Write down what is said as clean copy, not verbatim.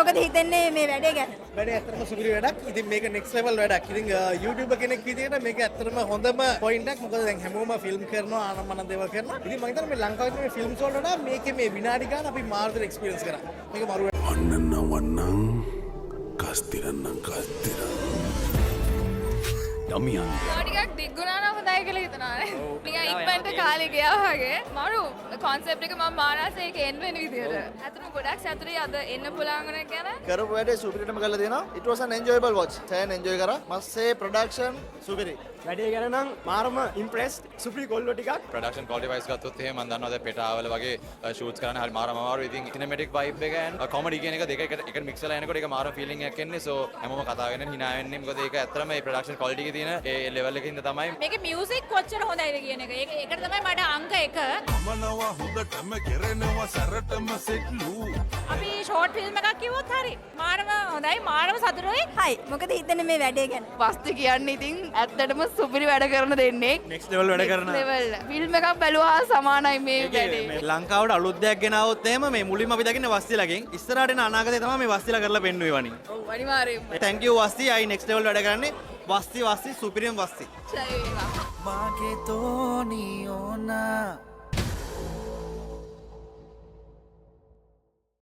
මොකද හිතන්නේ මේ වැඩේ ගැන? වැඩේ ඇත්තටම සුපිරි වැඩක්. ඉතින් මේක next level වැඩක්. ඉතින් YouTuber කෙනෙක් විදියට මේක ඇත්තටම හොඳම point එකක්. මොකද දැන් හැමෝම ෆිල්ම් කරනවා, ආනම්මන දේවල් කරනවා. ඉතින් මම හිතන්නේ මේ ලංකාවේ තියෙන ෆිල්ම්ස් වලට වඩා මේකේ මේ විනාඩි ගාන අපි මාර්ගදර එක්ස්පීරියන්ස් කරා. මේක මරු වන්නන්න කස්තිරන්න කස්තිරන්න දමියන් ටිකක් දිග්ගුණා නම් හොඳයි කියලා හිතනවා නේ. නිකන් ඉක්මනට කාලේ ගියා වගේ. මරු concept එක මම මානසයේ ඒක එන්න වෙන විදියට. අතන ගොඩක් සතුටුයි අද එන්න පුළුවන් වෙන ගැන. කරපු වැඩේ සුපිරිටම කරලා දෙනවා. It was an enjoyable watch. සෑහෙන enjoy කරා. must say production සුපිරි. වැඩේ ගැන නම් මාරම ඉම්ප්‍රෙස්ඩ්. සුපිරි කොල්ලෝ ටිකක්. ප්‍රොඩක්ෂන් ක්වොලිටි වයිස් ගත්තොත් එහෙම මම දන්නවා දැන් පෙටාවල වගේ ෂූට්ස් කරන්න හරි මාරම අමාරුයි. ඉතින් සිනමැටික් වයිබ් එක and කොමඩි කියන එක දෙක එකට මික්ස් වෙලා එනකොට ඒක මාරම ෆීලිං එකක් එන්නේ. so හැමෝම කතා වෙන්නේ hina වෙන්නේ. මොකද ඒක ඇත්තටම මේ ප්‍රොඩක්ෂන් ක්වොලිටි එකේ තියෙන ඒ ලෙවල් එකකින් තමයි. මේකේ මියුසික් කොච්චර හොඳයිද කියන එක. ඒකට තමයි මට අංක 1. මනවා හොඳටම කෙරෙනවා සැරටම සෙට්ලු අපි ෂෝට් ෆිල්ම් එකක් කිව්වොත් හරි. මාරම හොඳයි. මාරම සතුටුයි. හයි මොකද හිතන්නේ මේ වැඩේ ගැන? වස්තු කියන්නේ ඉතින් ඇත්තටම සුපිරි වැඩ කරන දෙන්නේ. next level වැඩ කරන ලෙවල්. ෆිල්ම් එකක් බැලුවා සමානයි මේ වැඩේ. ලංකාවට අලුත් දෙයක් ගෙනාවොත් එහෙම මේ මුලින්ම අපි දකින්නේ වස්තිලගෙන් ඉස්සරහට එන අනාගතේ තමයි මේ වස්තිලා කරලා පෙන්නුවේ වනි. ඔව් අනිවාර්යයෙන්ම. thank you වස්ති I next level වැඩ කරන්නේ වස්ති සුපිරියම් වස්ති ජය වේවා. මාගේ තෝනි ඕනා